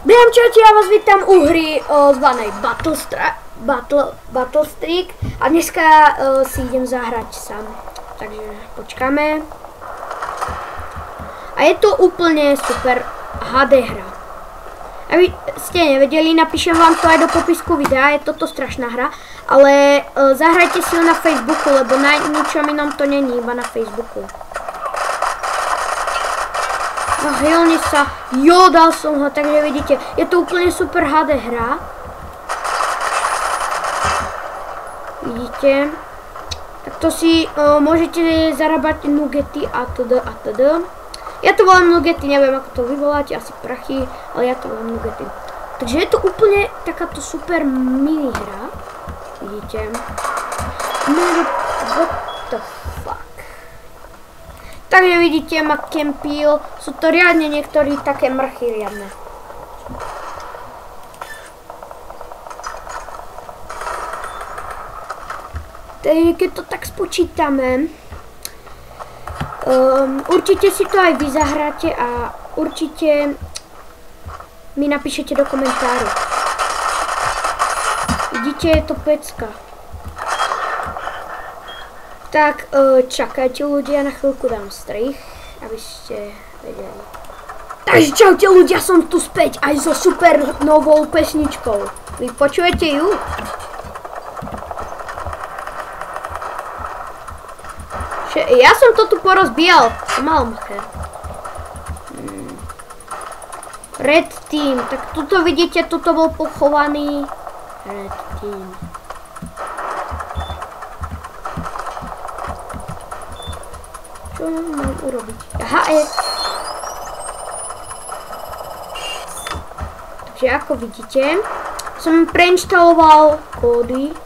Během čati, já vás vítám u hry zvané Battle Streak a dneska si jdem zahrať sám, takže počkáme. A je to úplně super HD hra. Aby jste nevěděli, napíšem vám to aj do popisku videa, je toto strašná hra, ale zahrajte si ho na Facebooku, lebo na ničom inom to není, iba na Facebooku. Zahylně sa, jo, dal som ho, takže vidíte, je to úplně super HD hra. Vidíte, tak to si můžete zarábať nugety atd. Já to volám nugety, nevím, jak to vyvolat, asi prachy, ale já to volám nugety. Takže je to úplně takáto super mini hra, vidíte. What the fuck. Takže vidíte, Mackenpeel, jsou to riadne některé také mrchy riadne. Takže keď to tak spočítáme, určitě si to aj vy zahráte a určitě mi napíšete do komentáru. Vidíte, je to pecka. Tak čakajte ľudia, na chvíľku dám strich, aby ste vedeli. Takže čaute ľudia, som tu späť aj so super novou pesničkou. Vy počujete ju? Ja som to tu porozbíjal. Malmacher. Red Team, tak tuto vidíte, tuto bol pochovaný Red Team. Čo mám urobiť? Aha, Takže ako vidíte, som preinštaloval kódy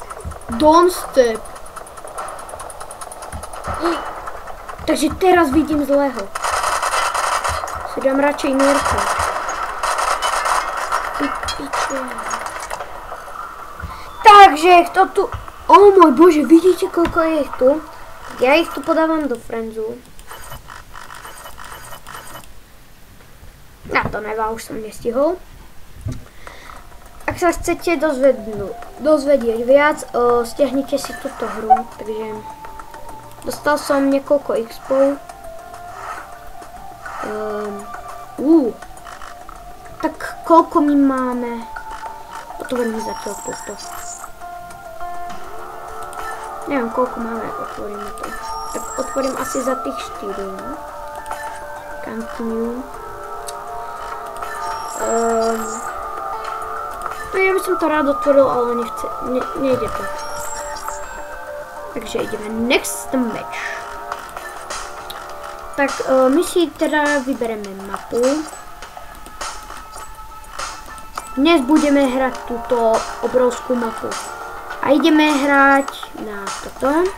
Don't Step. Takže teraz vidím zlého. Si dám radšej nírku. Takže kto tu... Oh môj bože, vidíte koľko je ich tu? Ja ich tu podávam do friendzu. Na to nevá, už som nestihol. Ak sa chcete dozvedieť viac, stiahnite si túto hru, takže dostal som niekoľko expov. Tak koľko my máme? Otvorím zatiaľ toto. Neviem, koľko máme, otvoríme to. Tak otvorím asi za tých 4. Continue. No ja by som to rád otvoril, ale nejde to. Takže ideme next match. Tak my si teda vybereme mapu. Dnes budeme hrať túto obrovskú mapu. A ideme hrať na toto.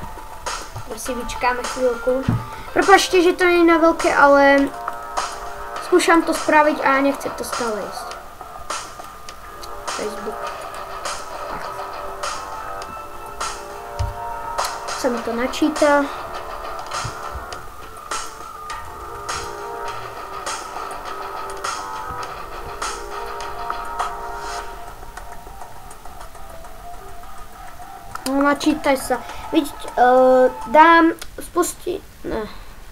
Tak si vyčkáme chvíľku. Prepačte, že to nie je na veľké, ale skúšam to spraviť a nechce to stále ísť. Facebook. Tak. Sa mi to načíta. Načítaj sa. Vidíte,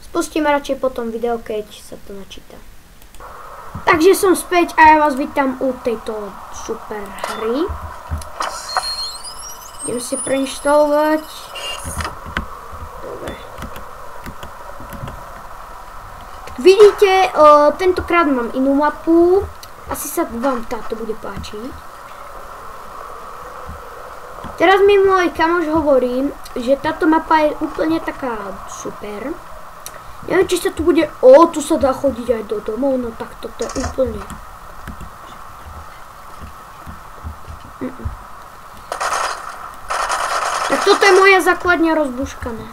spustíme radšej potom video, keď sa to načíta. Takže som späť a ja vás vítam u tejto super hry. Idem si preinštalovať. Dobre. Vidíte, tentokrát mám inú mapu. Asi sa vám táto bude páčiť. Teraz mi môj kamoš hovorí, že táto mapa je úplne taká super. Neviem, či sa tu bude... tu sa dá chodiť aj do domov, no tak toto je úplne... Tak toto je moja základňa rozbuškaná.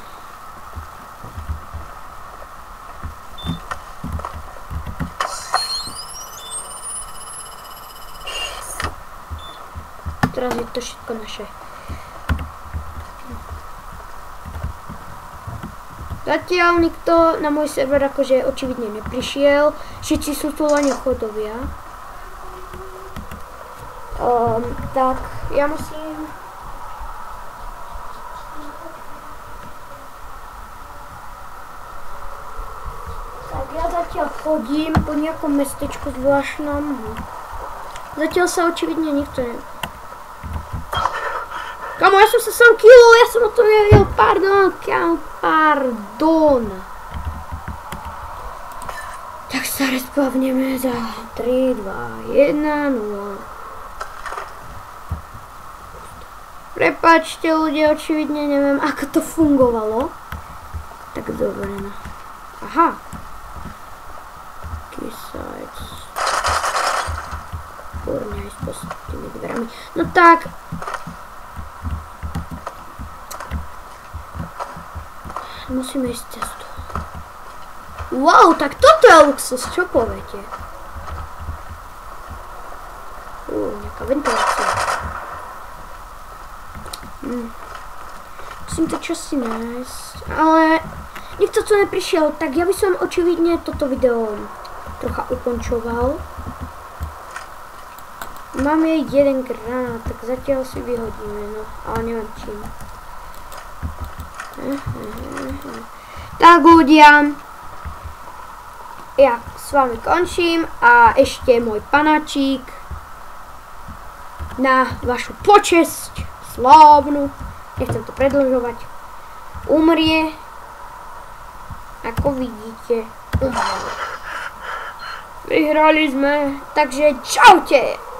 Teraz je to všetko naše. Zatiaľ nikto na môj server akože očividne neprišiel. Všetci sú tu len chodovia. Tak já musím... Tak já zatím chodím po nějakom městečku zvláštnom. Zatím se očividně nikto ne... Kamo, já jsem se sám killul, já jsem o to nevěděl, pardon, kámo, pardon. Tak se respavněme za 3, 2, 1, 0. Prepačte ľudia, očividne neviem, ako to fungovalo. Tak dobre, no. Aha. Keysites. Výborne, aj s tými dverami. No tak. Musíme ísť cestu. Wow, tak toto je luxus, čo poviete? Nejaká ventilácia. Musím to časy nájsť, ale nikto tu neprišiel, tak ja by som očividne toto video trocha ukončoval. Máme jeden granát, tak zatiaľ si vyhodíme, no, ale neviem čím. Tak ľudia, ja s vami končím a ešte môj panáčik na vašu počesť slávnu, nechcem to predĺžovať, umrie, ako vidíte, umrie. Vyhrali sme, takže čaute!